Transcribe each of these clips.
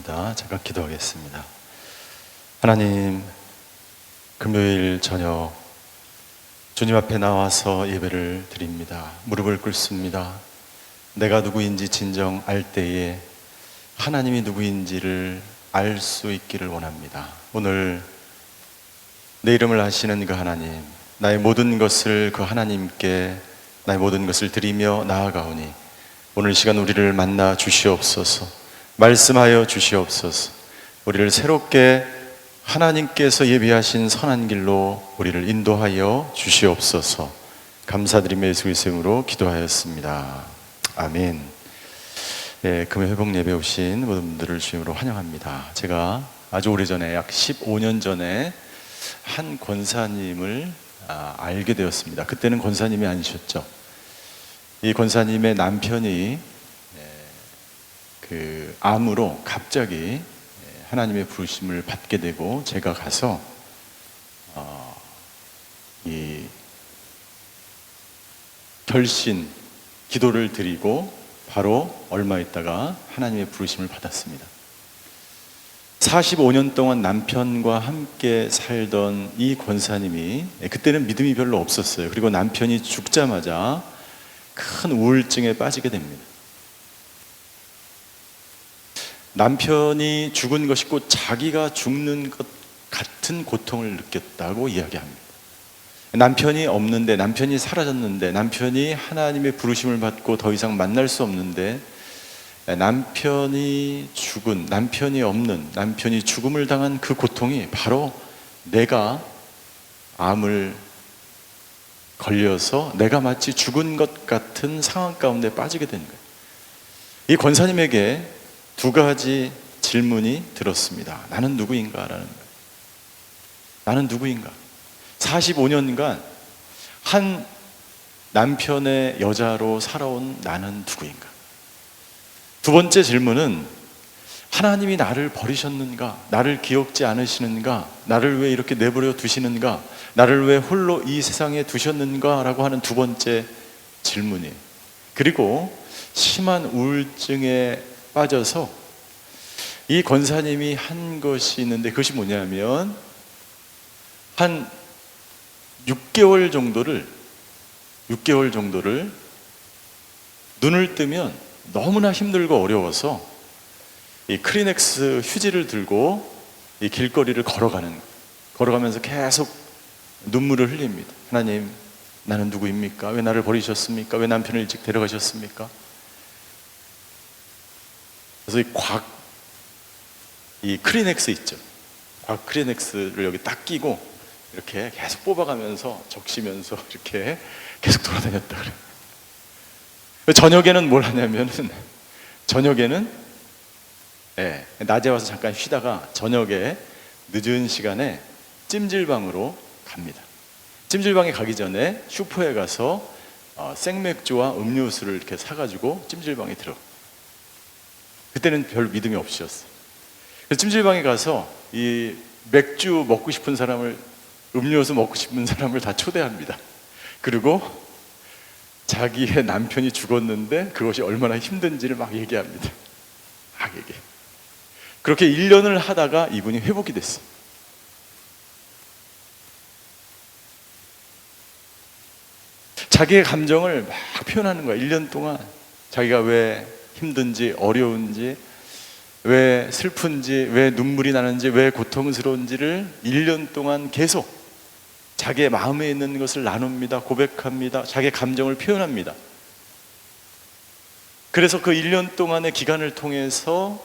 하겠습니다. 잠깐 기도하겠습니다. 하나님, 금요일 저녁 주님 앞에 나와서 예배를 드립니다. 무릎을 꿇습니다. 내가 누구인지 진정 알 때에 하나님이 누구인지를 알 수 있기를 원합니다. 오늘 내 이름을 아시는 그 하나님, 나의 모든 것을 그 하나님께 나의 모든 것을 드리며 나아가오니 오늘 시간 우리를 만나 주시옵소서. 말씀하여 주시옵소서. 우리를 새롭게 하나님께서 예비하신 선한 길로 우리를 인도하여 주시옵소서. 감사드리며 예수 그리스도의 이름으로 기도하였습니다. 아멘. 네, 금요 회복 예배 오신 모든 분들을 주님으로 환영합니다. 제가 아주 오래전에 약 15년 전에 한 권사님을 알게 되었습니다. 그때는 권사님이 아니셨죠. 이 권사님의 남편이 그 암으로 갑자기 하나님의 부르심을 받게 되고 제가 가서 이 결신 기도를 드리고 바로 얼마 있다가 하나님의 부르심을 받았습니다. 45년 동안 남편과 함께 살던 이 권사님이 그때는 믿음이 별로 없었어요. 그리고 남편이 죽자마자 큰 우울증에 빠지게 됩니다. 남편이 죽은 것이 곧 자기가 죽는 것 같은 고통을 느꼈다고 이야기합니다. 남편이 없는데, 남편이 사라졌는데, 남편이 하나님의 부르심을 받고 더 이상 만날 수 없는데, 남편이 죽은, 남편이 없는, 남편이 죽음을 당한 그 고통이 바로 내가 암을 걸려서 내가 마치 죽은 것 같은 상황 가운데 빠지게 된 거예요. 이 권사님에게 두 가지 질문이 들었습니다. 나는 누구인가? 라는 거예요. 나는 누구인가? 45년간 한 남편의 여자로 살아온 나는 누구인가? 두 번째 질문은 하나님이 나를 버리셨는가? 나를 기억지 않으시는가? 나를 왜 이렇게 내버려 두시는가? 나를 왜 홀로 이 세상에 두셨는가? 라고 하는 두 번째 질문이에요. 그리고 심한 우울증에 빠져서 이 권사님이 한 것이 있는데 그것이 뭐냐면 한 6개월 정도를 눈을 뜨면 너무나 힘들고 어려워서 이 크리넥스 휴지를 들고 이 길거리를 걸어가면서 계속 눈물을 흘립니다. 하나님, 나는 누구입니까? 왜 나를 버리셨습니까? 왜 남편을 일찍 데려가셨습니까? 그래서 이 크리넥스 있죠. 크리넥스를 여기 딱 끼고 이렇게 계속 뽑아가면서 적시면서 이렇게 계속 돌아다녔다 그래요. 저녁에는 뭘 하냐면은 낮에 와서 잠깐 쉬다가 저녁에 늦은 시간에 찜질방으로 갑니다. 찜질방에 가기 전에 슈퍼에 가서 생맥주와 음료수를 이렇게 사가지고 찜질방에 들어. 그때는 별 믿음이 없으셨어요. 그래서 찜질방에 가서 이 맥주 먹고 싶은 사람을, 음료수 먹고 싶은 사람을 다 초대합니다. 그리고 자기의 남편이 죽었는데 그것이 얼마나 힘든지를 막 얘기합니다. 막 얘기해. 그렇게 1년을 하다가 이분이 회복이 됐어요. 자기의 감정을 막 표현하는 거야. 1년 동안 자기가 왜 힘든지, 어려운지, 왜 슬픈지, 왜 눈물이 나는지, 왜 고통스러운지를 1년 동안 계속 자기의 마음에 있는 것을 나눕니다. 고백합니다. 자기의 감정을 표현합니다. 그래서 그 1년 동안의 기간을 통해서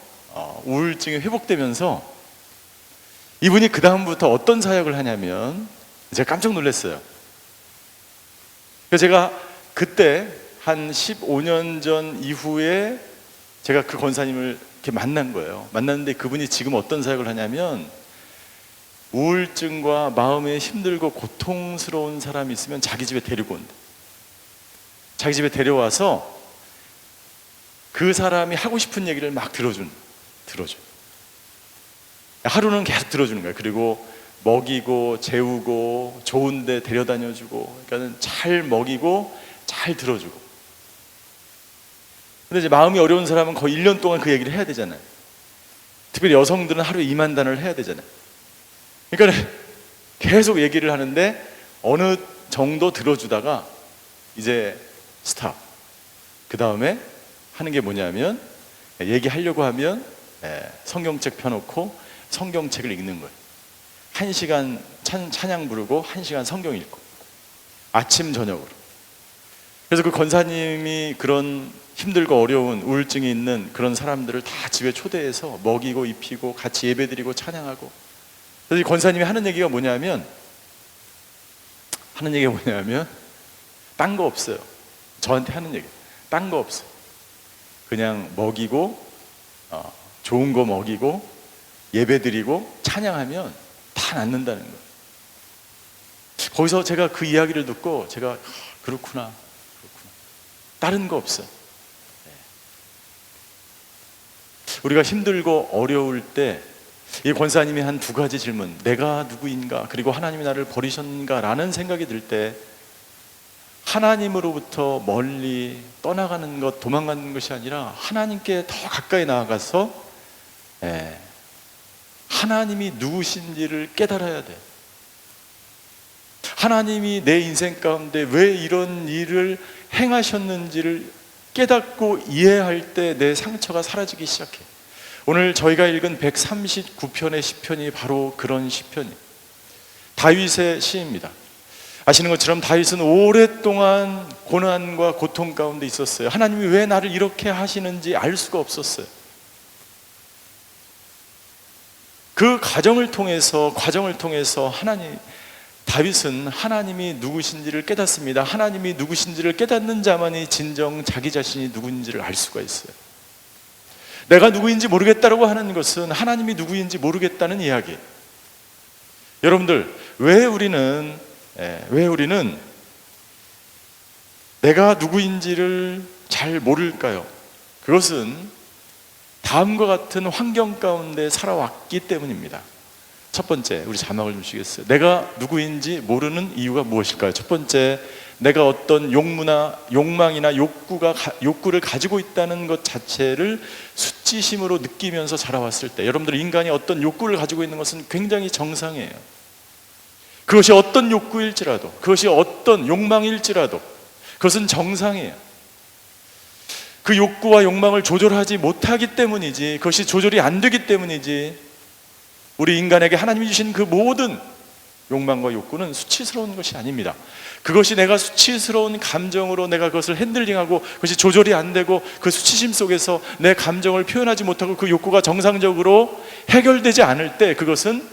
우울증이 회복되면서 이분이 그 다음부터 어떤 사역을 하냐면, 제가 깜짝 놀랐어요. 그래서 제가 그때 한 15년 전 이후에 제가 그 권사님을 이렇게 만난 거예요. 만났는데 그분이 지금 어떤 사역을 하냐면, 우울증과 마음에 힘들고 고통스러운 사람이 있으면 자기 집에 데리고 온다. 자기 집에 데려와서 그 사람이 하고 싶은 얘기를 막 들어줘. 하루는 계속 들어주는 거예요. 그리고 먹이고 재우고 좋은 데 데려다녀주고, 그러니까 잘 먹이고 잘 들어주고. 근데 이제 마음이 어려운 사람은 거의 1년 동안 그 얘기를 해야 되잖아요. 특별히 여성들은 하루에 2만 단어를 해야 되잖아요. 그러니까 계속 얘기를 하는데 어느 정도 들어주다가 이제 스탑. 그 다음에 하는 게 뭐냐면 얘기하려고 하면 성경책 펴놓고 성경책을 읽는 거예요. 1시간 찬양 부르고 1시간 성경 읽고 아침 저녁으로. 그래서 그 권사님이 그런 힘들고 어려운 우울증이 있는 그런 사람들을 다 집에 초대해서 먹이고 입히고 같이 예배드리고 찬양하고. 그래서 이 권사님이 하는 얘기가 뭐냐면 딴 거 없어요. 저한테 하는 얘기 딴 거 없어요. 그냥 먹이고 좋은 거 먹이고 예배드리고 찬양하면 다 낫는다는 거예요. 거기서 제가 그 이야기를 듣고 제가 그렇구나. 다른 거 없어요. 우리가 힘들고 어려울 때 이 권사님이 한 2가지 질문, 내가 누구인가 그리고 하나님이 나를 버리셨는가 라는 생각이 들 때 하나님으로부터 멀리 떠나가는 것, 도망가는 것이 아니라 하나님께 더 가까이 나아가서 하나님이 누구신지를 깨달아야 돼. 하나님이 내 인생 가운데 왜 이런 일을 행하셨는지를 깨닫고 이해할 때 내 상처가 사라지기 시작해. 오늘 저희가 읽은 139편의 시편이 바로 그런 시편이에요. 다윗의 시입니다. 아시는 것처럼 다윗은 오랫동안 고난과 고통 가운데 있었어요. 하나님이 왜 나를 이렇게 하시는지 알 수가 없었어요. 그 과정을 통해서 다윗은 하나님이 누구신지를 깨닫습니다. 하나님이 누구신지를 깨닫는 자만이 진정 자기 자신이 누구인지를 알 수가 있어요. 내가 누구인지 모르겠다라고 하는 것은 하나님이 누구인지 모르겠다는 이야기. 여러분들, 왜 우리는 내가 누구인지를 잘 모를까요? 그것은 다음과 같은 환경 가운데 살아왔기 때문입니다. 첫 번째, 우리 자막을 좀 주시겠어요? 내가 누구인지 모르는 이유가 무엇일까요? 첫 번째, 내가 어떤 욕망이나 욕구를 가지고 있다는 것 자체를 수치심으로 느끼면서 자라왔을 때, 여러분들 인간이 어떤 욕구를 가지고 있는 것은 굉장히 정상이에요. 그것이 어떤 욕구일지라도, 그것이 어떤 욕망일지라도 그것은 정상이에요. 그 욕구와 욕망을 조절하지 못하기 때문이지, 그것이 조절이 안 되기 때문이지, 우리 인간에게 하나님이 주신 그 모든 욕망과 욕구는 수치스러운 것이 아닙니다. 그것이 내가 수치스러운 감정으로 내가 그것을 핸들링하고 그것이 조절이 안 되고 그 수치심 속에서 내 감정을 표현하지 못하고 그 욕구가 정상적으로 해결되지 않을 때 그것은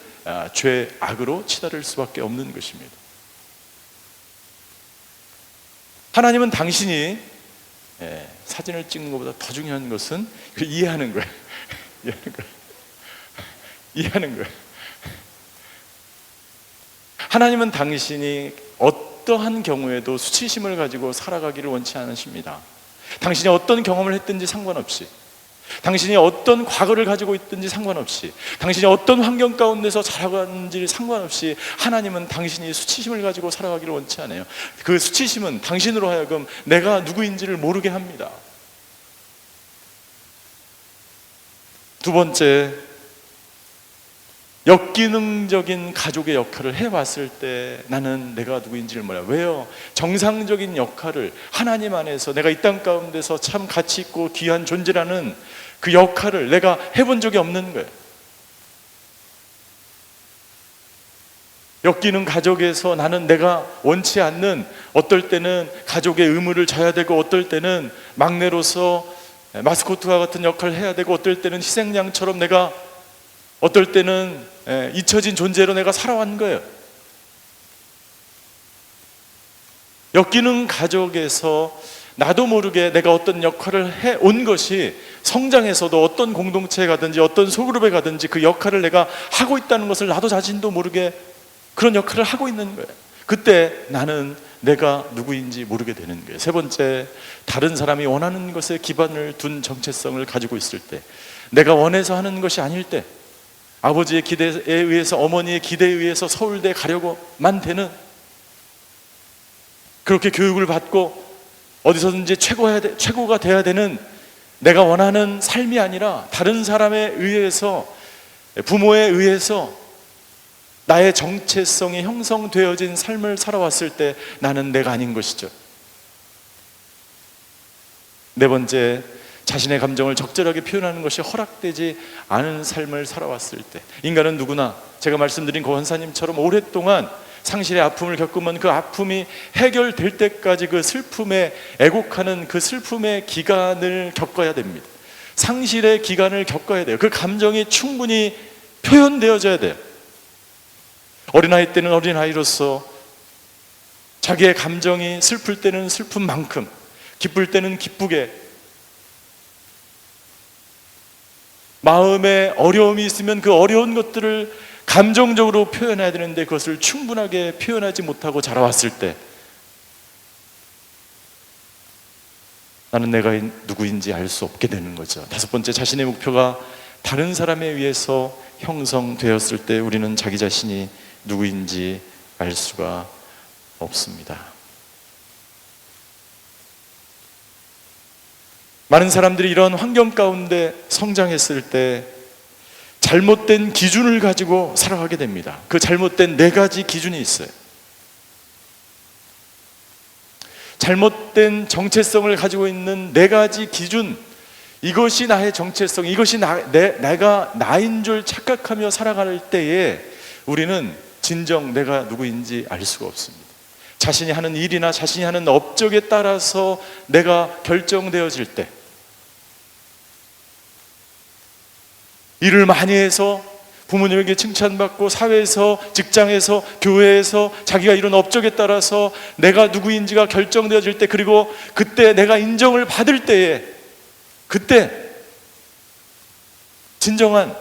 죄, 악으로 치달을 수밖에 없는 것입니다. 하나님은 당신이 사진을 찍는 것보다 더 중요한 것은 이해하는 거예요. 이해하는 거예요. 하나님은 당신이 어떠한 경우에도 수치심을 가지고 살아가기를 원치 않으십니다. 당신이 어떤 경험을 했든지 상관없이, 당신이 어떤 과거를 가지고 있든지 상관없이, 당신이 어떤 환경 가운데서 자라가는지 상관없이 하나님은 당신이 수치심을 가지고 살아가기를 원치 않아요. 그 수치심은 당신으로 하여금 내가 누구인지를 모르게 합니다. 두 번째, 역기능적인 가족의 역할을 해왔을 때 나는 내가 누구인지를 몰라요. 왜요? 정상적인 역할을 하나님 안에서 내가 이 땅 가운데서 참 가치 있고 귀한 존재라는 그 역할을 내가 해본 적이 없는 거예요. 역기능 가족에서 나는 내가 원치 않는, 어떨 때는 가족의 의무를 져야 되고, 어떨 때는 막내로서 마스코트와 같은 역할을 해야 되고, 어떨 때는 희생양처럼 내가, 어떨 때는 잊혀진 존재로 내가 살아온 거예요. 역기능 가족에서 나도 모르게 내가 어떤 역할을 해온 것이 성장에서도 어떤 공동체에 가든지 어떤 소그룹에 가든지 그 역할을 내가 하고 있다는 것을 나도 자신도 모르게 그런 역할을 하고 있는 거예요. 그때 나는 내가 누구인지 모르게 되는 거예요. 세 번째, 다른 사람이 원하는 것에 기반을 둔 정체성을 가지고 있을 때, 내가 원해서 하는 것이 아닐 때, 아버지의 기대에 의해서, 어머니의 기대에 의해서 서울대 가려고만 되는, 그렇게 교육을 받고 어디서든지 최고가 돼야 되는 내가 원하는 삶이 아니라 다른 사람에 의해서 부모에 의해서 나의 정체성이 형성되어진 삶을 살아왔을 때 나는 내가 아닌 것이죠. 네 번째, 자신의 감정을 적절하게 표현하는 것이 허락되지 않은 삶을 살아왔을 때, 인간은 누구나 제가 말씀드린 고 원사님처럼 오랫동안 상실의 아픔을 겪으면 그 아픔이 해결될 때까지 그 슬픔에 애곡하는 그 슬픔의 기간을 겪어야 됩니다. 상실의 기간을 겪어야 돼요. 그 감정이 충분히 표현되어져야 돼요. 어린아이 때는 어린아이로서 자기의 감정이 슬플 때는 슬픈 만큼, 기쁠 때는 기쁘게, 마음에 어려움이 있으면 그 어려운 것들을 감정적으로 표현해야 되는데 그것을 충분하게 표현하지 못하고 자라왔을 때 나는 내가 누구인지 알 수 없게 되는 거죠. 다섯 번째, 자신의 목표가 다른 사람에 의해서 형성되었을 때 우리는 자기 자신이 누구인지 알 수가 없습니다. 많은 사람들이 이런 환경 가운데 성장했을 때 잘못된 기준을 가지고 살아가게 됩니다. 그 잘못된 네 가지 기준이 있어요. 잘못된 정체성을 가지고 있는 네 가지 기준, 이것이 나의 정체성, 이것이 내가 나인 줄 착각하며 살아갈 때에 우리는 진정 내가 누구인지 알 수가 없습니다. 자신이 하는 일이나 자신이 하는 업적에 따라서 내가 결정되어질 때, 일을 많이 해서 부모님에게 칭찬받고 사회에서, 직장에서, 교회에서 자기가 이룬 업적에 따라서 내가 누구인지가 결정되어질 때, 그리고 그때 내가 인정을 받을 때에, 그때 진정한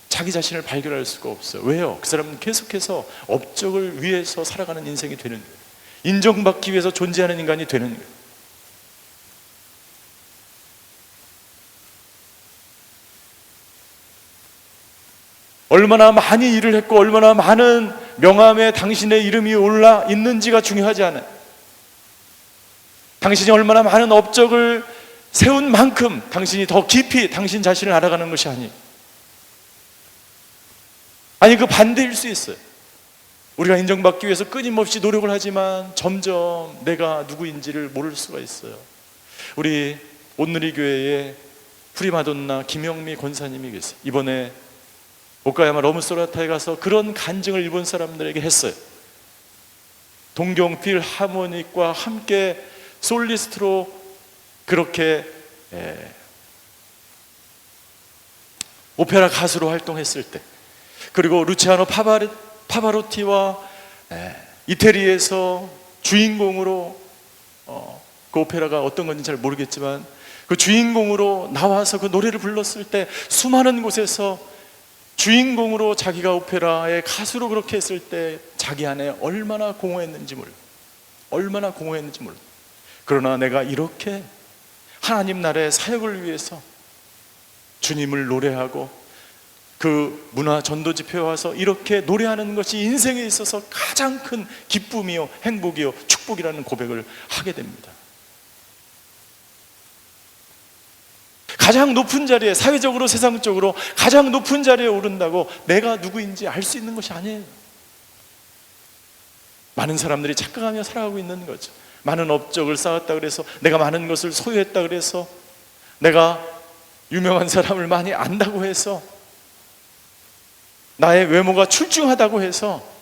자기 자신을 발견할 수가 없어요. 왜요? 그 사람은 계속해서 업적을 위해서 살아가는 인생이 되는 거예요. 인정받기 위해서 존재하는 인간이 되는 거예요. 얼마나 많이 일을 했고 얼마나 많은 명함에 당신의 이름이 올라 있는지가 중요하지 않아요. 당신이 얼마나 많은 업적을 세운 만큼 당신이 더 깊이 당신 자신을 알아가는 것이 아니에요. 아니, 그 반대일 수 있어요. 우리가 인정받기 위해서 끊임없이 노력을 하지만 점점 내가 누구인지를 모를 수가 있어요. 우리 온누리 교회에 프리마돈나 김영미 권사님이 계세요. 이번에 오카야마 러브소나타에 가서 그런 간증을 일본 사람들에게 했어요. 동경 필하모닉과 함께 솔리스트로 그렇게 오페라 가수로 활동했을 때, 그리고 루치아노 파바로티와 이태리에서 주인공으로, 그 오페라가 어떤 건지 잘 모르겠지만 그 주인공으로 나와서 그 노래를 불렀을 때 수많은 곳에서 주인공으로 자기가 오페라의 가수로 그렇게 했을 때 자기 안에 얼마나 공허했는지 몰라. 얼마나 공허했는지 몰라. 그러나 내가 이렇게 하나님 나라의 사역을 위해서 주님을 노래하고 그 문화 전도 집회에 와서 이렇게 노래하는 것이 인생에 있어서 가장 큰 기쁨이요 행복이요 축복이라는 고백을 하게 됩니다. 가장 높은 자리에, 사회적으로 세상적으로 가장 높은 자리에 오른다고 내가 누구인지 알 수 있는 것이 아니에요. 많은 사람들이 착각하며 살아가고 있는 거죠. 많은 업적을 쌓았다 그래서, 내가 많은 것을 소유했다 그래서, 내가 유명한 사람을 많이 안다고 해서, 나의 외모가 출중하다고 해서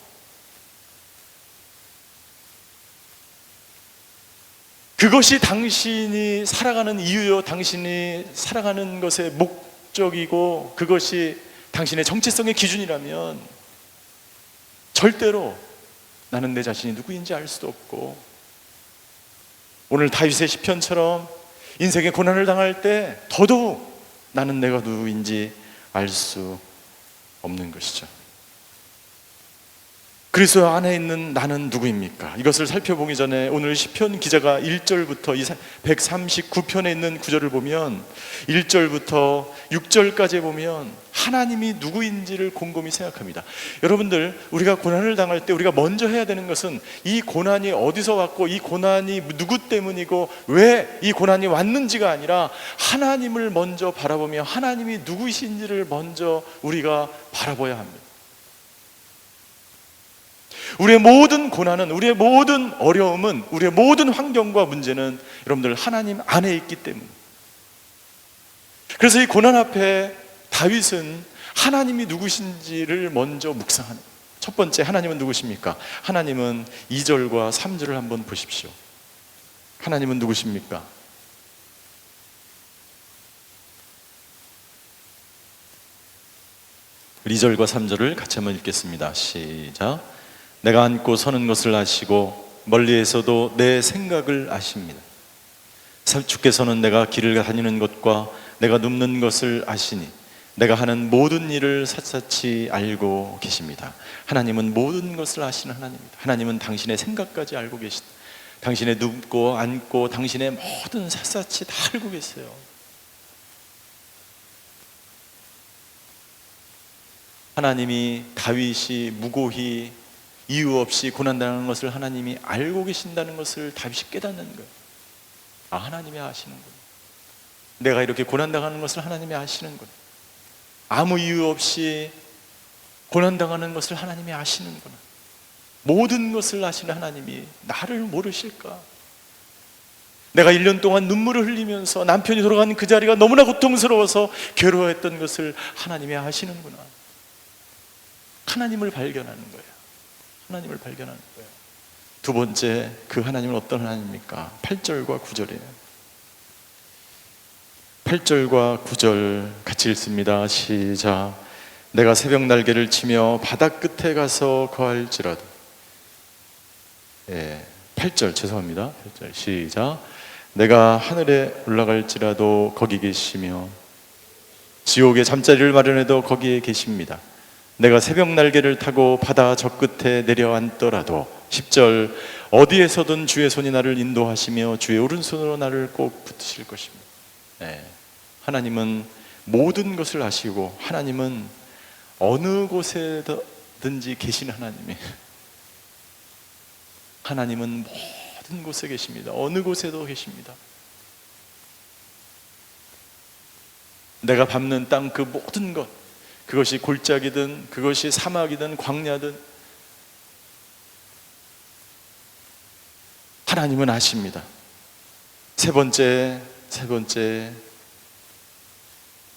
그것이 당신이 살아가는 이유요, 당신이 살아가는 것의 목적이고 그것이 당신의 정체성의 기준이라면 절대로 나는 내 자신이 누구인지 알 수도 없고, 오늘 다윗의 시편처럼 인생의 고난을 당할 때 더더욱 나는 내가 누구인지 알 수 없는 것이죠. 그리스도 안에 있는 나는 누구입니까? 이것을 살펴보기 전에 오늘 시편 기자가 1절부터 139편에 있는 구절을 보면 1절부터 6절까지 보면 하나님이 누구인지를 곰곰이 생각합니다. 여러분들, 우리가 고난을 당할 때 우리가 먼저 해야 되는 것은 이 고난이 어디서 왔고 이 고난이 누구 때문이고 왜 이 고난이 왔는지가 아니라 하나님을 먼저 바라보며 하나님이 누구이신지를 먼저 우리가 바라봐야 합니다. 우리의 모든 고난은, 우리의 모든 어려움은, 우리의 모든 환경과 문제는 여러분들 하나님 안에 있기 때문에, 그래서 이 고난 앞에 다윗은 하나님이 누구신지를 먼저 묵상하는, 첫 번째 하나님은 누구십니까? 하나님은 2절과 3절을 한번 보십시오. 하나님은 누구십니까? 우리 2절과 3절을 같이 한번 읽겠습니다. 시작. 내가 앉고 서는 것을 아시고 멀리에서도 내 생각을 아십니다. 주께서는 내가 길을 다니는 것과 내가 눕는 것을 아시니 내가 하는 모든 일을 샅샅이 알고 계십니다. 하나님은 모든 것을 아시는 하나님입니다. 하나님은 당신의 생각까지 알고 계십니다. 당신의 눕고 앉고 당신의 모든 샅샅이 다 알고 계세요. 하나님이 다윗이 무고히 이유 없이 고난당하는 것을 하나님이 알고 계신다는 것을 다윗이 깨닫는 거예요. 아, 하나님이 아시는구나. 내가 이렇게 고난당하는 것을 하나님이 아시는구나. 아무 이유 없이 고난당하는 것을 하나님이 아시는구나. 모든 것을 아시는 하나님이 나를 모르실까? 내가 1년 동안 눈물을 흘리면서 남편이 돌아간 그 자리가 너무나 고통스러워서 괴로워했던 것을 하나님이 아시는구나. 하나님을 발견하는 거예요. 하나님을 발견하는 거예요. 두 번째, 그 하나님은 어떤 하나님입니까? 8절과 9절이에요. 8절과 9절 같이 읽습니다. 시작. 내가 새벽 날개를 치며 바다 끝에 가서 거할지라도. 8절 죄송합니다. 8절 시작. 내가 하늘에 올라갈지라도 거기 계시며 지옥에 잠자리를 마련해도 거기에 계십니다. 내가 새벽 날개를 타고 바다 저 끝에 내려앉더라도. 10절. 어디에서든 주의 손이 나를 인도하시며 주의 오른손으로 나를 꼭 붙드실 것입니다. 하나님은 모든 것을 아시고 하나님은 어느 곳에든지 계신 하나님이에요. 하나님은 모든 곳에 계십니다. 어느 곳에도 계십니다. 내가 밟는 땅 그 모든 것, 그것이 골짜기든 그것이 사막이든 광야든 하나님은 아십니다. 세 번째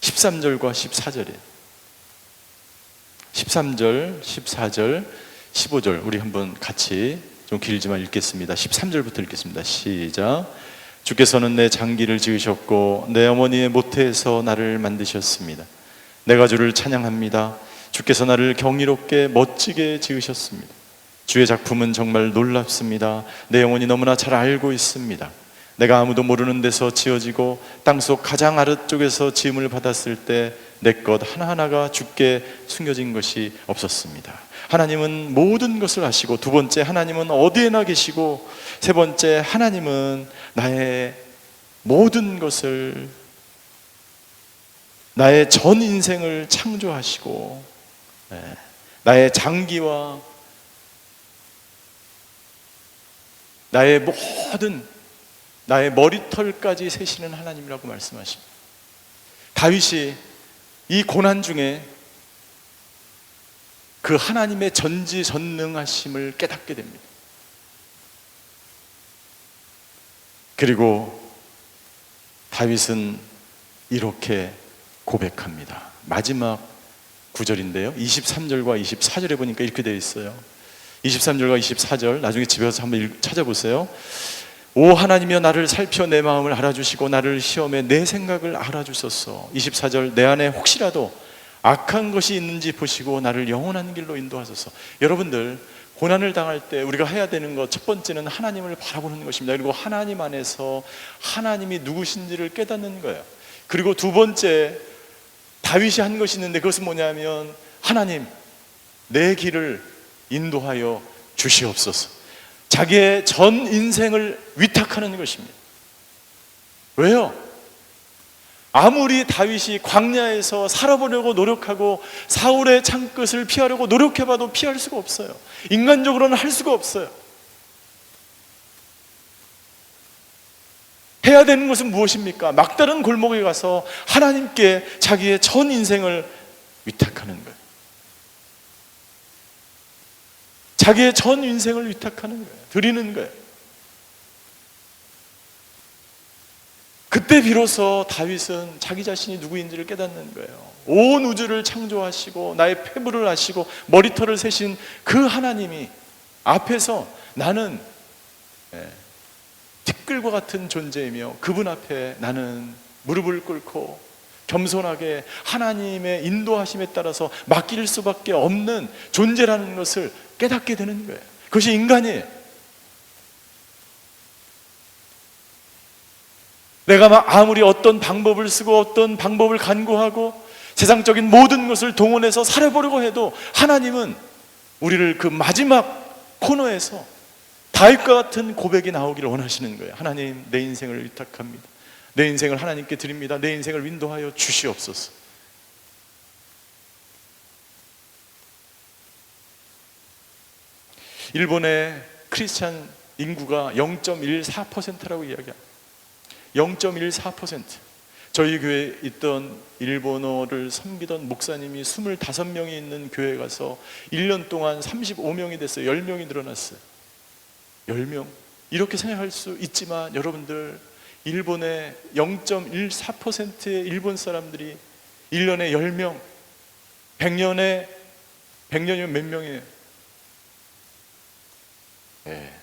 13절과 14절이에요. 13절, 14절, 15절 우리 한번 같이 좀 길지만 읽겠습니다. 13절부터 읽겠습니다. 시작. 주께서는 내 장기를 지으셨고 내 어머니의 모태에서 나를 만드셨습니다. 내가 주를 찬양합니다. 주께서 나를 경이롭게 멋지게 지으셨습니다. 주의 작품은 정말 놀랍습니다. 내 영혼이 너무나 잘 알고 있습니다. 내가 아무도 모르는 데서 지어지고 땅속 가장 아래쪽에서 지음을 받았을 때 내 것 하나하나가 주께 숨겨진 것이 없었습니다. 하나님은 모든 것을 아시고, 두 번째 하나님은 어디에나 계시고, 세 번째 하나님은 나의 모든 것을, 나의 전 인생을 창조하시고 나의 장기와 나의 모든 나의 머리털까지 세시는 하나님이라고 말씀하십니다. 다윗이 이 고난 중에 그 하나님의 전지전능하심을 깨닫게 됩니다. 그리고 다윗은 이렇게 고백합니다. 마지막 구절인데요, 23절과 24절에 보니까 이렇게 되어 있어요. 23절과 24절 나중에 집에 가서 한번 찾아보세요. 오 하나님이여, 나를 살펴 내 마음을 알아주시고 나를 시험해 내 생각을 알아주소서. 24절, 내 안에 혹시라도 악한 것이 있는지 보시고 나를 영원한 길로 인도하소서. 여러분들, 고난을 당할 때 우리가 해야 되는 것, 첫 번째는 하나님을 바라보는 것입니다. 그리고 하나님 안에서 하나님이 누구신지를 깨닫는 거예요. 그리고 두 번째, 다윗이 한 것이 있는데 그것은 뭐냐면, 하나님 내 길을 인도하여 주시옵소서. 자기의 전 인생을 위탁하는 것입니다. 왜요? 아무리 다윗이 광야에서 살아보려고 노력하고 사울의 창끝을 피하려고 노력해봐도 피할 수가 없어요. 인간적으로는 할 수가 없어요. 해야 되는 것은 무엇입니까? 막다른 골목에 가서 하나님께 자기의 전 인생을 위탁하는 거예요. 자기의 전 인생을 위탁하는 거예요. 드리는 거예요. 그때 비로소 다윗은 자기 자신이 누구인지를 깨닫는 거예요. 온 우주를 창조하시고 나의 폐부를 아시고 머리털을 세신 그 하나님이 앞에서 나는 티끌과 같은 존재이며 그분 앞에 나는 무릎을 꿇고 겸손하게 하나님의 인도하심에 따라서 맡길 수밖에 없는 존재라는 것을 깨닫게 되는 거예요. 그것이 인간이에요. 내가 아무리 어떤 방법을 쓰고 어떤 방법을 간구하고 세상적인 모든 것을 동원해서 살아보려고 해도 하나님은 우리를 그 마지막 코너에서 다윗과 같은 고백이 나오기를 원하시는 거예요. 하나님, 내 인생을 위탁합니다. 내 인생을 하나님께 드립니다. 내 인생을 인도하여 주시옵소서. 일본의 크리스찬 인구가 0.14%라고 이야기합니다. 0.14%. 저희 교회에 있던 일본어를 섬기던 목사님이 25명이 있는 교회에 가서 1년 동안 35명이 됐어요. 10명이 늘어났어요. 10명. 이렇게 생각할 수 있지만 여러분들, 일본의 0.14%의 일본 사람들이 1년에 10명, 100년이면 몇 명이에요? 네.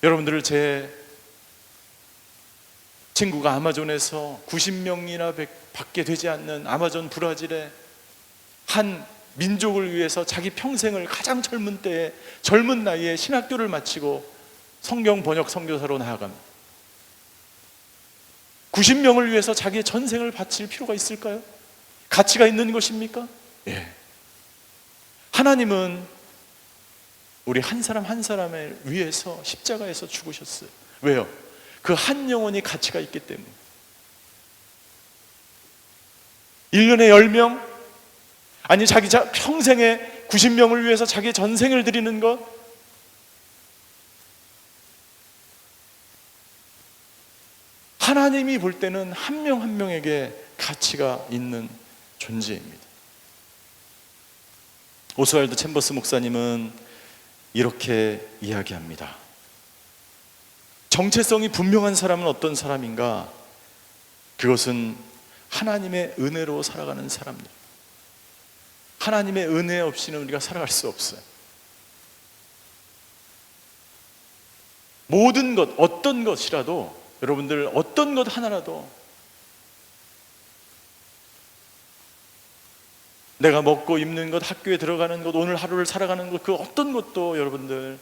여러분들, 제 친구가 아마존에서 90명이나 밖에 되지 않는 아마존 브라질의 한 민족을 위해서 자기 평생을 가장 젊은 때에 젊은 나이에 신학교를 마치고 성경 번역 선교사로 나아갑니다. 90명을 위해서 자기의 전생을 바칠 필요가 있을까요? 가치가 있는 것입니까? 예. 하나님은 우리 한 사람 한 사람을 위해서 십자가에서 죽으셨어요. 왜요? 그 한 영혼이 가치가 있기 때문에. 1년에 10명? 아니 자기 평생에 90명을 위해서 자기의 전생을 드리는 것? 하나님이 볼 때는 한 명 한 명에게 가치가 있는 존재입니다. 오스왈드 챔버스 목사님은 이렇게 이야기합니다. 정체성이 분명한 사람은 어떤 사람인가? 그것은 하나님의 은혜로 살아가는 사람들. 하나님의 은혜 없이는 우리가 살아갈 수 없어요. 모든 것, 어떤 것이라도, 여러분들 어떤 것 하나라도 내가 먹고 입는 것, 학교에 들어가는 것, 오늘 하루를 살아가는 것, 그 어떤 것도 여러분들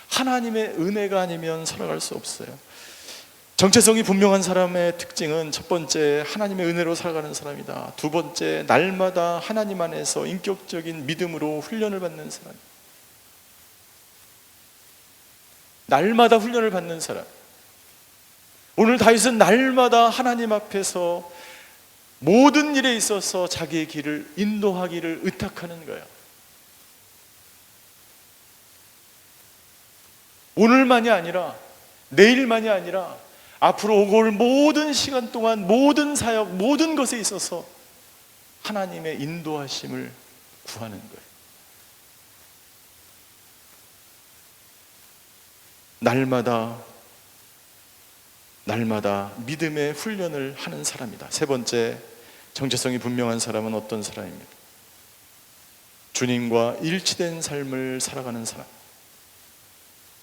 하나님의 은혜가 아니면 살아갈 수 없어요. 정체성이 분명한 사람의 특징은 첫 번째, 하나님의 은혜로 살아가는 사람이다. 두 번째, 날마다 하나님 안에서 인격적인 믿음으로 훈련을 받는 사람. 날마다 훈련을 받는 사람. 오늘 다윗은 날마다 하나님 앞에서 모든 일에 있어서 자기의 길을 인도하기를 의탁하는 거예요. 오늘만이 아니라, 내일만이 아니라 앞으로 오고 올 모든 시간 동안 모든 사역, 모든 것에 있어서 하나님의 인도하심을 구하는 거예요. 날마다 믿음의 훈련을 하는 사람이다. 세 번째, 정체성이 분명한 사람은 어떤 사람입니까? 주님과 일치된 삶을 살아가는 사람.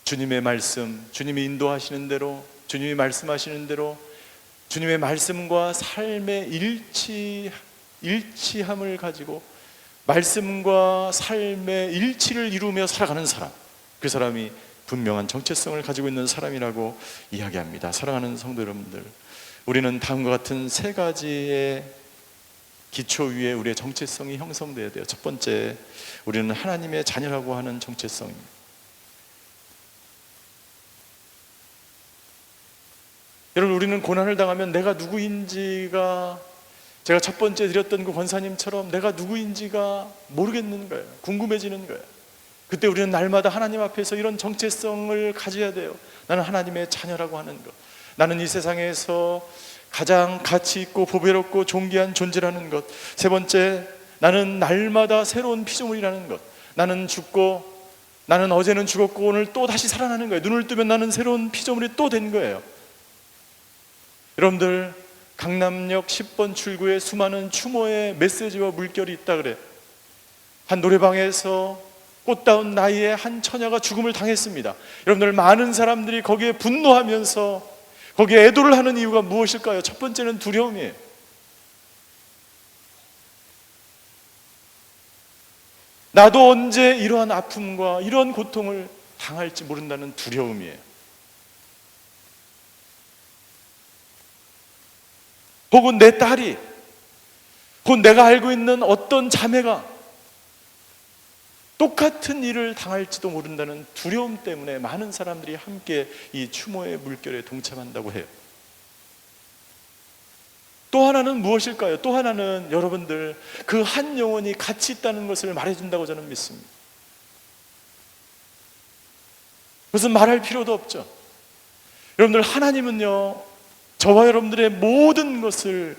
주님의 말씀, 주님이 인도하시는 대로, 주님이 말씀하시는 대로 주님의 말씀과 삶의 일치함을 가지고 말씀과 삶의 일치를 이루며 살아가는 사람, 그 사람이 분명한 정체성을 가지고 있는 사람이라고 이야기합니다. 사랑하는 성도 여러분들, 우리는 다음과 같은 세 가지의 기초 위에 우리의 정체성이 형성되어야 돼요. 첫 번째, 우리는 하나님의 자녀라고 하는 정체성입니다. 여러분, 우리는 고난을 당하면 내가 누구인지가, 제가 첫 번째 드렸던 그 권사님처럼 내가 누구인지가 모르겠는 거예요. 궁금해지는 거예요. 그때 우리는 날마다 하나님 앞에서 이런 정체성을 가져야 돼요. 나는 하나님의 자녀라고 하는 것, 나는 이 세상에서 가장 가치 있고 보배롭고 존귀한 존재라는 것. 세 번째, 나는 날마다 새로운 피조물이라는 것. 나는 어제는 죽었고 오늘 또 다시 살아나는 거예요. 눈을 뜨면 나는 새로운 피조물이 또 된 거예요. 여러분들, 강남역 10번 출구에 수많은 추모의 메시지와 물결이 있다 그래요. 한 노래방에서 꽃다운 나이에 한 처녀가 죽음을 당했습니다. 여러분들, 많은 사람들이 거기에 분노하면서 거기에 애도를 하는 이유가 무엇일까요? 첫 번째는 두려움이에요. 나도 언제 이러한 아픔과 이러한 고통을 당할지 모른다는 두려움이에요. 혹은 내 딸이, 혹은 내가 알고 있는 어떤 자매가 똑같은 일을 당할지도 모른다는 두려움 때문에 많은 사람들이 함께 이 추모의 물결에 동참한다고 해요. 또 하나는 무엇일까요? 또 하나는 여러분들, 그 한 영혼이 가치 있다는 것을 말해준다고 저는 믿습니다. 그것은 말할 필요도 없죠. 여러분들, 하나님은요, 저와 여러분들의 모든 것을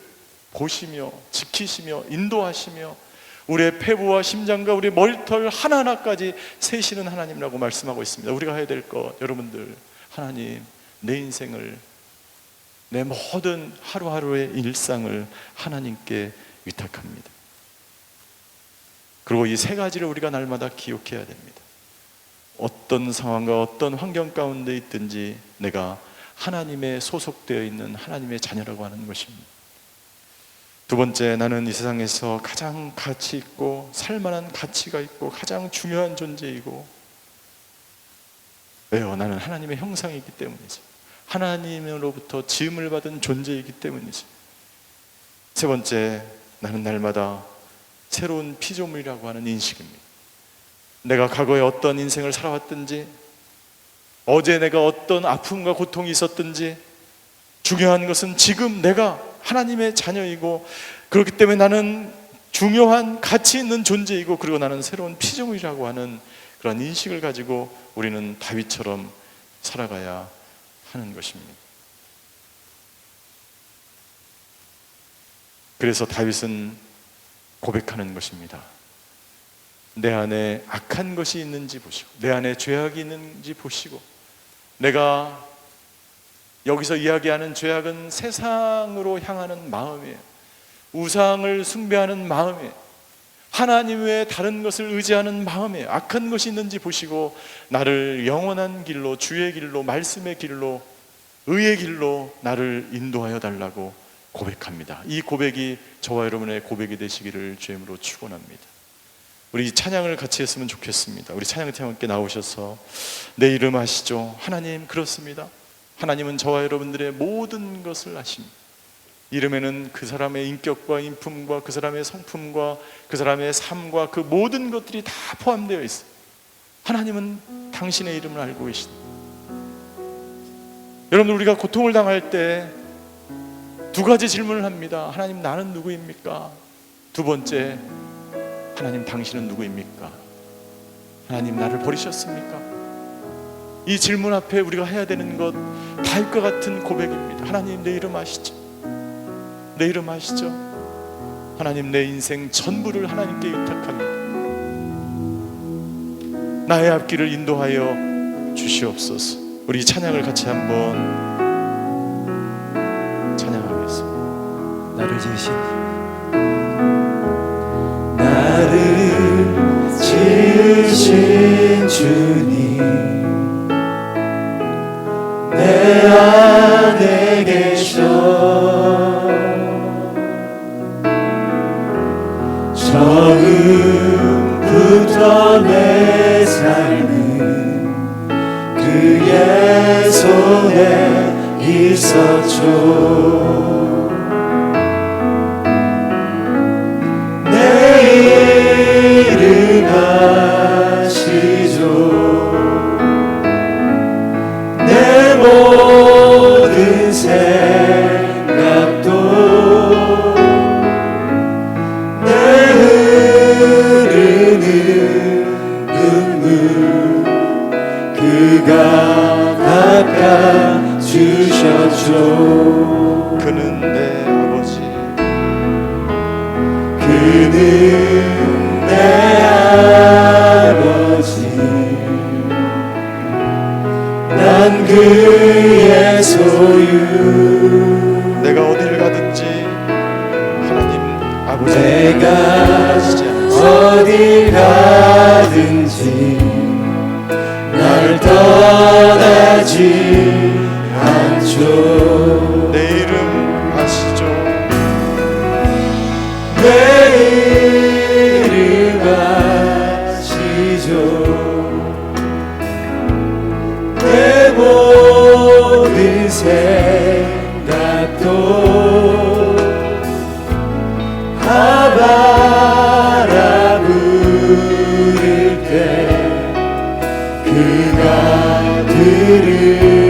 보시며 지키시며 인도하시며 우리의 폐부와 심장과 우리의 머리털 하나하나까지 세시는 하나님이라고 말씀하고 있습니다. 우리가 해야 될 것, 여러분들, 하나님, 내 인생을, 내 모든 하루하루의 일상을 하나님께 위탁합니다. 그리고 이 세 가지를 우리가 날마다 기억해야 됩니다. 어떤 상황과 어떤 환경 가운데 있든지 내가 하나님에 소속되어 있는 하나님의 자녀라고 하는 것입니다. 두 번째, 나는 이 세상에서 가장 가치 있고 살만한 가치가 있고 가장 중요한 존재이고, 왜요? 나는 하나님의 형상이기 때문이지. 하나님으로부터 지음을 받은 존재이기 때문이지. 세 번째, 나는 날마다 새로운 피조물이라고 하는 인식입니다. 내가 과거에 어떤 인생을 살아왔든지, 어제 내가 어떤 아픔과 고통이 있었든지, 중요한 것은 지금 내가 하나님의 자녀이고, 그렇기 때문에 나는 중요한 가치 있는 존재이고, 그리고 나는 새로운 피조물이라고 하는 그런 인식을 가지고 우리는 다윗처럼 살아가야 하는 것입니다. 그래서 다윗은 고백하는 것입니다. 내 안에 악한 것이 있는지 보시고, 내 안에 죄악이 있는지 보시고, 내가 여기서 이야기하는 죄악은 세상으로 향하는 마음이에요. 우상을 숭배하는 마음이에요. 하나님 외에 다른 것을 의지하는 마음이에요. 악한 것이 있는지 보시고 나를 영원한 길로, 주의 길로, 말씀의 길로, 의의 길로 나를 인도하여 달라고 고백합니다. 이 고백이 저와 여러분의 고백이 되시기를 주님으로 축원합니다. 우리 찬양을 같이 했으면 좋겠습니다. 우리 찬양팀 함께 나오셔서 내 이름 아시죠? 하나님, 그렇습니다. 하나님은 저와 여러분들의 모든 것을 아십니다. 이름에는 그 사람의 인격과 인품과 그 사람의 성품과 그 사람의 삶과 그 모든 것들이 다 포함되어 있어요. 하나님은 당신의 이름을 알고 계십니다. 여러분, 우리가 고통을 당할 때 두 가지 질문을 합니다. 하나님, 나는 누구입니까? 두 번째, 하나님, 당신은 누구입니까? 하나님, 나를 버리셨습니까? 이 질문 앞에 우리가 해야 되는 것, 다윗과 같은 고백입니다. 하나님, 내 이름 아시죠? 내 이름 아시죠? 하나님, 내 인생 전부를 하나님께 위탁합니다. 나의 앞길을 인도하여 주시옵소서. 우리 찬양을 같이 한번 찬양하겠습니다. 나를 지으신 주님, 내 안에 계셔. 처음부터 내 삶은 그의 손에 있었죠. 내 이름 아시죠? 내 모든 생 그는 내 아버지 난 그의 소유 내가 어디를 가든지 하나님 아버지 내가 어디 가든지 날 떠나지 않죠 내 이름 아시죠 내 이름 아시죠 내 모든 생각도 아바라 부를 때 그가 들으시죠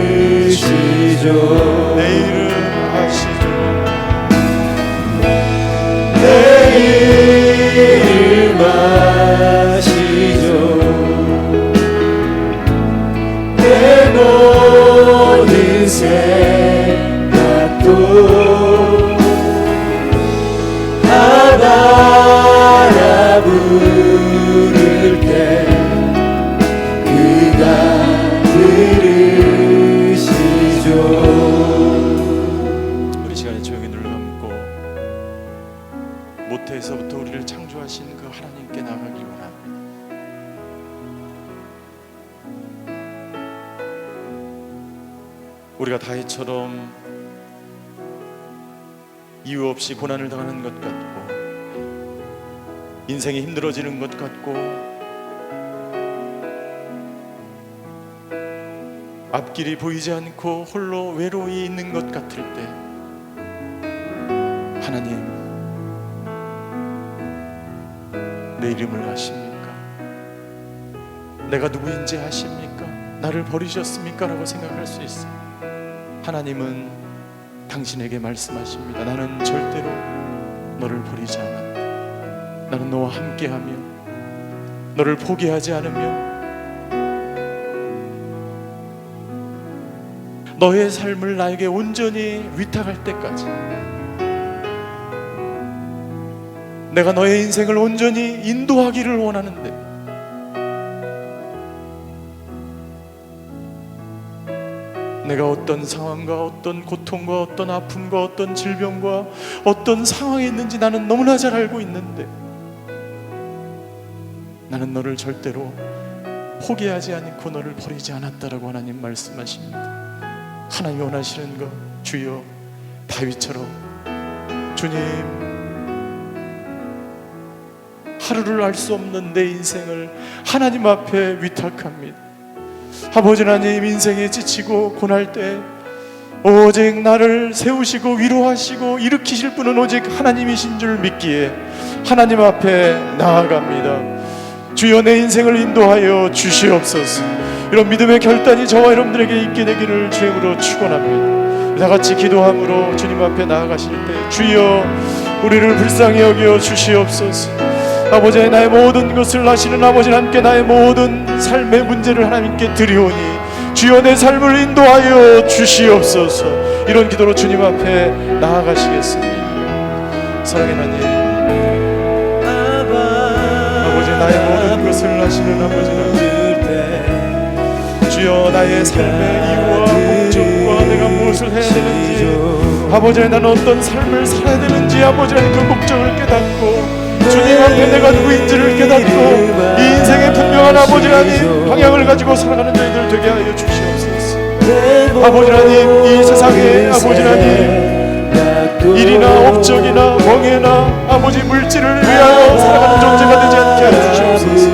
내 이름 아시죠 내 이름 아시죠 내 모든 생각도 아바라 부를 때 그가 들으시죠 우리 시간에 조용히 눈을 감고 모태에서부터 우리를 창조하신 그 하나님께 나아가길 원합니다. 우리가 다윗처럼 이유 없이 고난을 당하는 것 같고 인생이 힘들어지는 것 같고 앞길이 보이지 않고 홀로 외로이 있는 것 같을 때 하나님 내 이름을 아십니까? 내가 누구인지 아십니까? 나를 버리셨습니까? 라고 생각할 수 있어요. 하나님은 당신에게 말씀하십니다. 나는 절대로 너를 버리지 않았다. 나는 너와 함께하며 너를 포기하지 않으며 너의 삶을 나에게 온전히 위탁할 때까지 내가 너의 인생을 온전히 인도하기를 원하는데 내가 어떤 상황과 어떤 고통과 어떤 아픔과 어떤 질병과 어떤 상황에 있는지 나는 너무나 잘 알고 있는데 나는 너를 절대로 포기하지 않고 너를 버리지 않았다라고 하나님 말씀하십니다. 하나님이 원하시는 것 주여 다윗처럼 주님 하루를 알 수 없는 내 인생을 하나님 앞에 위탁합니다. 아버지 하나님 인생에 지치고 고날 때 오직 나를 세우시고 위로하시고 일으키실 분은 오직 하나님이신 줄 믿기에 하나님 앞에 나아갑니다. 주여 내 인생을 인도하여 주시옵소서. 이런 믿음의 결단이 저와 여러분들에게 있게 되기를 주임으로 축원합니다. 다같이 기도함으로 주님 앞에 나아가실 때 주여 우리를 불쌍히 여겨 주시옵소서. 아버지 나의 모든 것을 아시는 아버지 하나님께 나의 모든 삶의 문제를 하나님께 드리오니 주여 내 삶을 인도하여 주시옵소서. 이런 기도로 주님 앞에 나아가시겠습니다. 사랑의 하나님 아버지 나의 모든 것을 아시는 아버지 하나님 주여 나의 삶의 이유와 목적과 내가 무엇을 해야 되는지 아버지 나는 어떤 삶을 살아야 되는지 아버지 하나님 그 목적을 깨닫고 주님 앞에 내가 누구인지를 깨닫고 이 인생의 분명한 아버지 하나님 방향을 가지고 살아가는 저희들 되게 하여 주시옵소서. 아버지 하나님 이 세상에 아버지 하나님 일이나 업적이나 명예나 아버지 물질을 위하여 살아가는 존재가 되지 않게 하여 주시옵소서.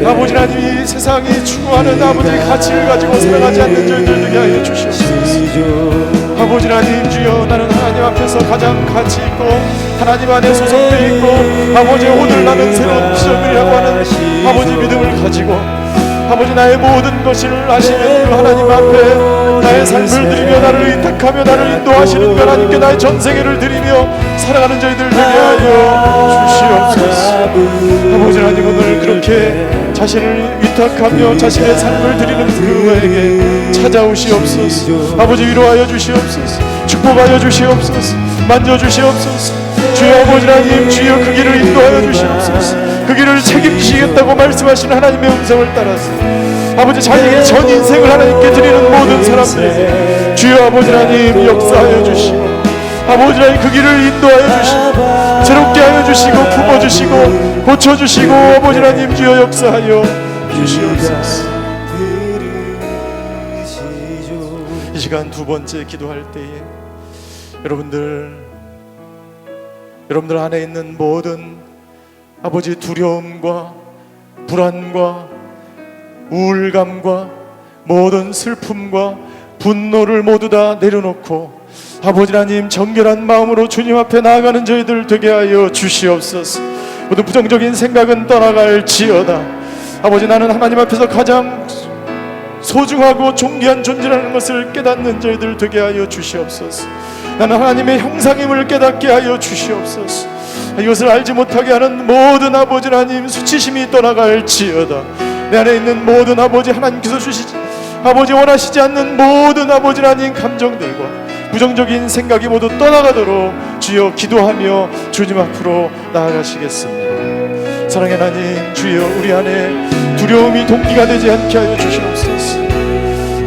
아버지 하나님 이 세상이 추구하는 아버지의 가치를 가지고 살아가지 않는 저희들 되게 하여 주시옵소서. 아버지 하나님 주여 나는 하나님 앞에서 가장 가치 있고 하나님 안에 소속되어 있고 아버지 오늘 나는 새로운 시작이라고 하는 아버지 믿음을 가지고 아버지 나의 모든 것을 아시는 그 하나님 앞에 나의 삶을 드리며 나를 의탁하며 나를 인도하시는 그 하나님께 나의 전세계를 드리며 살아가는 저희들 되게 하여 주시옵소서. 아버지 하나님 오늘 그렇게 자신을 위탁하며 자신의 삶을 드리는 그에게 찾아오시옵소서. 아버지 위로하여 주시옵소서. 축복하여 주시옵소서. 만져주시옵소서. 주여 아버지 하나님, 주여 그 길을 인도하여 주시옵소서. 그 길을 책임지시겠다고 말씀하신 하나님의 음성을 따라서 아버지 자기의 전 인생을 하나님께 드리는 모든 사람들에게 주여 아버지 하나님 역사하여 주시고 아버지 하나님 그 길을 인도하여 주시고 새롭게 하여 주시고 품어주시고 고쳐주시고 아버지 하나님 주여 역사하여 주시옵소서. 이 시간 두 번째 기도할 때에 여러분들 안에 있는 모든 아버지 두려움과 불안과 우울감과 모든 슬픔과 분노를 모두 다 내려놓고 아버지 하나님 정결한 마음으로 주님 앞에 나아가는 저희들 되게 하여 주시옵소서. 모든 부정적인 생각은 떠나갈지어다. 아버지 나는 하나님 앞에서 가장 소중하고 존귀한 존재라는 것을 깨닫는 저희들 되게 하여 주시옵소서. 나는 하나님의 형상임을 깨닫게 하여 주시옵소서. 이것을 알지 못하게 하는 모든 아버지 하나님 수치심이 떠나갈지어다. 내 안에 있는 모든 아버지 하나님께서 주시지 아버지 원하시지 않는 모든 아버지 하나님 감정들과 부정적인 생각이 모두 떠나가도록 주여 기도하며 주님 앞으로 나아가시겠습니다. 사랑의 하나님 주여 우리 안에 두려움이 동기가 되지 않게 하여 주시옵소서.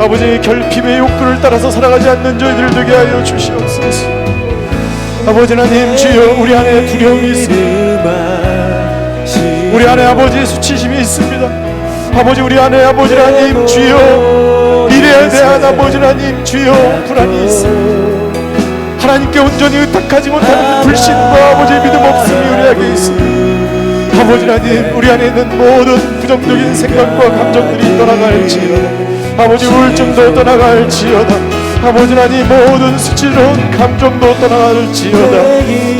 아버지의 결핍의 욕구를 따라서 살아가지 않는 저희들 되게 하여 주시옵소서. 아버지 하나님 주여 우리 안에 두려움이 있습니다. 우리 안에 아버지의 수치심이 있습니다. 아버지 우리 안에 아버지 하나님 주여 미래에 대한 아버지 하나님 주여 불안이 있습니다. 하나님께 온전히 의탁하지 못하는 불신과 아버지의 믿음 없음이 우리에게 있습니다. 아버지 하나님 우리 안에 있는 모든 부정적인 생각과 감정들이 떠나갈지어다. 아버지 우울증도 떠나갈지어다. 아버지 하나님 모든 수치스러운 감정도 떠나갈지어다.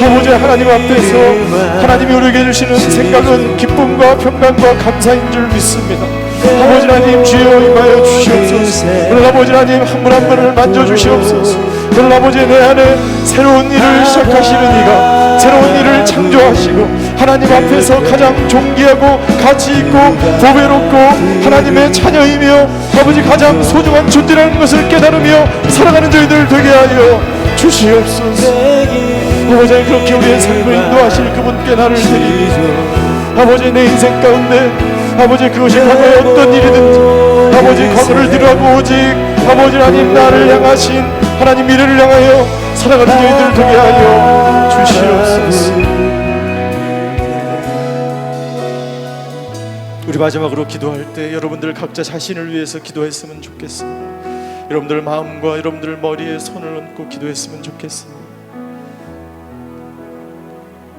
아버지 하나님 앞에서 하나님이 우리에게 주시는 생각은 기쁨과 평강과 감사인 줄 믿습니다. 아버지 하나님 주여 임하여 주시옵소서. 오늘 아버지 하나님 한 분 한 분을 만져주시옵소서. 오늘 아버지 내 안에 새로운 일을 시작하시는 이가 새로운 일을 창조하시고 하나님 앞에서 가장 존귀하고 가치있고 보배롭고 하나님의 자녀이며 아버지 가장 소중한 존재라는 것을 깨달으며 살아가는 저희들 되게 하여 주시옵소서. 아버지 그렇게 우리의 삶을 인도하실 그분께 나를 드리죠. 아버지 내 인생 가운데 아버지 그것이 과거에 어떤 일이든지 아버지 과거를 뒤로하고 오직 아버지 하나님 나를 향하신 하나님 미래를 향하여 살아가는 저희들 되게 하여 주시옵소서. 우리 마지막으로 기도할 때 여러분들 각자 자신을 위해서 기도했으면 좋겠습니다. 여러분들 마음과 여러분들 머리에 손을 얹고 기도했으면 좋겠습니다.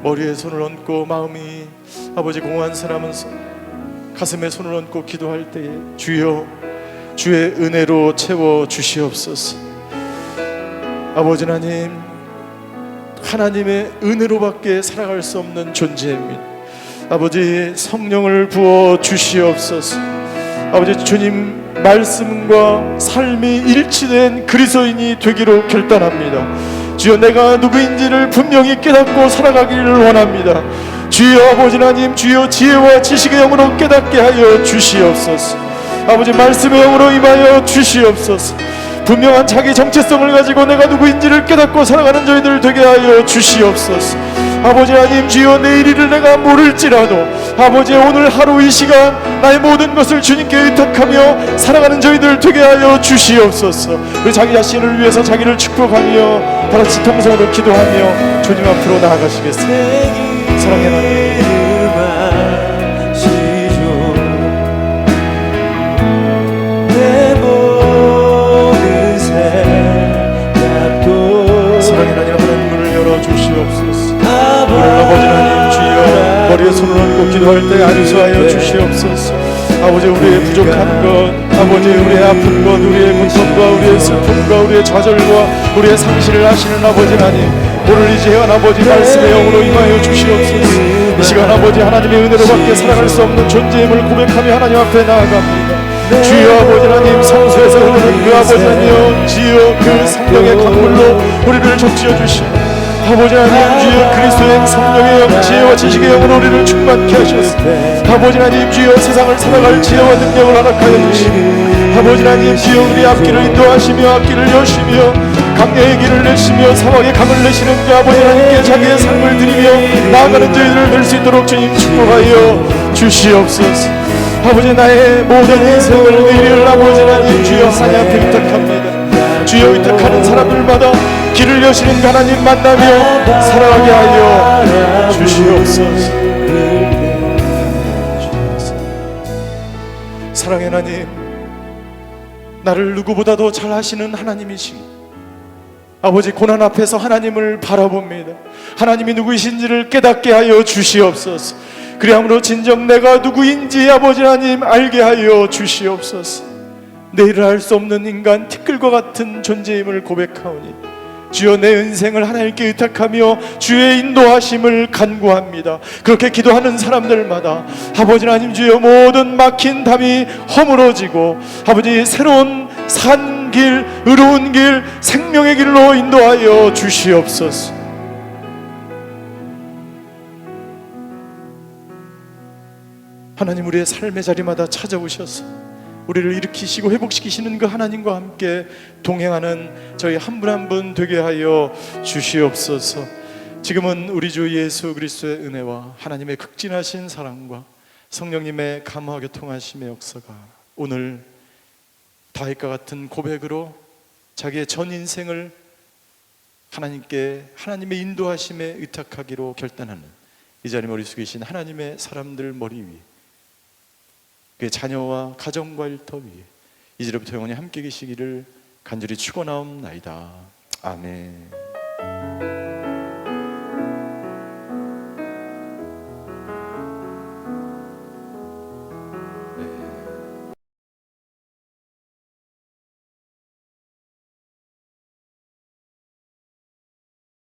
머리에 손을 얹고 마음이 아버지 공허한산하면서 가슴에 손을 얹고 기도할 때에 주여 주의 은혜로 채워 주시옵소서. 아버지 하나님 하나님의 은혜로밖에 살아갈 수 없는 존재입니다. 아버지 성령을 부어 주시옵소서. 아버지 주님 말씀과 삶이 일치된 그리스도인이 되기로 결단합니다. 주여 내가 누구인지를 분명히 깨닫고 살아가기를 원합니다. 주여 아버지 하나님 주여 지혜와 지식의 영으로 깨닫게 하여 주시옵소서. 아버지 말씀의 영으로 임하여 주시옵소서. 분명한 자기 정체성을 가지고 내가 누구인지를 깨닫고 살아가는 저희들 되게 하여 주시옵소서. 아버지 하나님 주여 내일 일을 내가 모를지라도 아버지 오늘 하루 이 시간 나의 모든 것을 주님께 의탁하며 살아가는 저희들 되게 하여 주시옵소서. 우리 자기 자신을 위해서 자기를 축복하며 다같이 통성으로 기도하며 주님 앞으로 나아가시겠습니다. 사랑의 하나님 오늘 아버지 하나님 주여 머리에 손을 얹고 기도할 때 안수하여 주시옵소서. 아버지 우리의 부족한 것 아버지 우리의 아픈 것 우리의 고통과 우리의 슬픔과 우리의 좌절과 우리의 상실을 아시는 아버지 하나님 오늘 이 시간 아버지 말씀의 영으로 임하여 주시옵소서. 이 시간 아버지 하나님의 은혜로밖에 살아갈 수 없는 존재임을 고백하며 하나님 앞에 나아갑니다. 주여 아버지 하나님 성소에서 흐르는 그 아버지 하나님 주여 그 성령의 강물로 우리를 적시어 주시옵소서. 아버지 하나님 주여 그리스도의 성령의 영 지혜와 지식의 영으로 우리를 충만케 하셔서 아버지 하나님 주여 세상을 살아갈 지혜와 능력을 허락하여 주시고 아버지 하나님 주여 우리 앞길을 인도하시며 앞길을 여시며 강야의 길을 내시며 사막의 강을 내시는 그 아버지 하나님께 자기의 삶을 드리며 나아가는 저희들을 될 수 있도록 주님 축복하여 주시옵소서. 아버지 나의 모든 인생을 내릴 아버지 하나님 주여 하나님 앞에 의탁합니다. 주여 의탁하는 사람들마다 길을 여시는 하나님 만나며 살아가게 하여 주시옵소서. 사랑의 하나님, 나를 누구보다도 잘 아시는 하나님이신 아버지, 고난 앞에서 하나님을 바라봅니다. 하나님이 누구이신지를 깨닫게 하여 주시옵소서. 그리함으로 진정 내가 누구인지 아버지 하나님 알게 하여 주시옵소서. 내일을 알 수 없는 인간 티끌과 같은 존재임을 고백하오니 주여 내 인생을 하나님께 의탁하며 주의 인도하심을 간구합니다. 그렇게 기도하는 사람들마다 아버지 하나님 주여 모든 막힌 담이 허물어지고 아버지 새로운 산 길, 의로운 길, 생명의 길로 인도하여 주시옵소서. 하나님 우리의 삶의 자리마다 찾아오셔서 우리를 일으키시고 회복시키시는 그 하나님과 함께 동행하는 저희 한 분 한 분 되게 하여 주시옵소서. 지금은 우리 주 예수 그리스도의 은혜와 하나님의 극진하신 사랑과 성령님의 감화하게 통하심의 역사가 오늘 다윗과 같은 고백으로 자기의 전 인생을 하나님께 하나님의 인도하심에 의탁하기로 결단하는 이 자리에 머리 숙이신 하나님의 사람들 머리 위, 그의 자녀와 가정과 일터 위에 이제부터 영원히 함께 계시기를 간절히 축원하옵나이다. 아멘.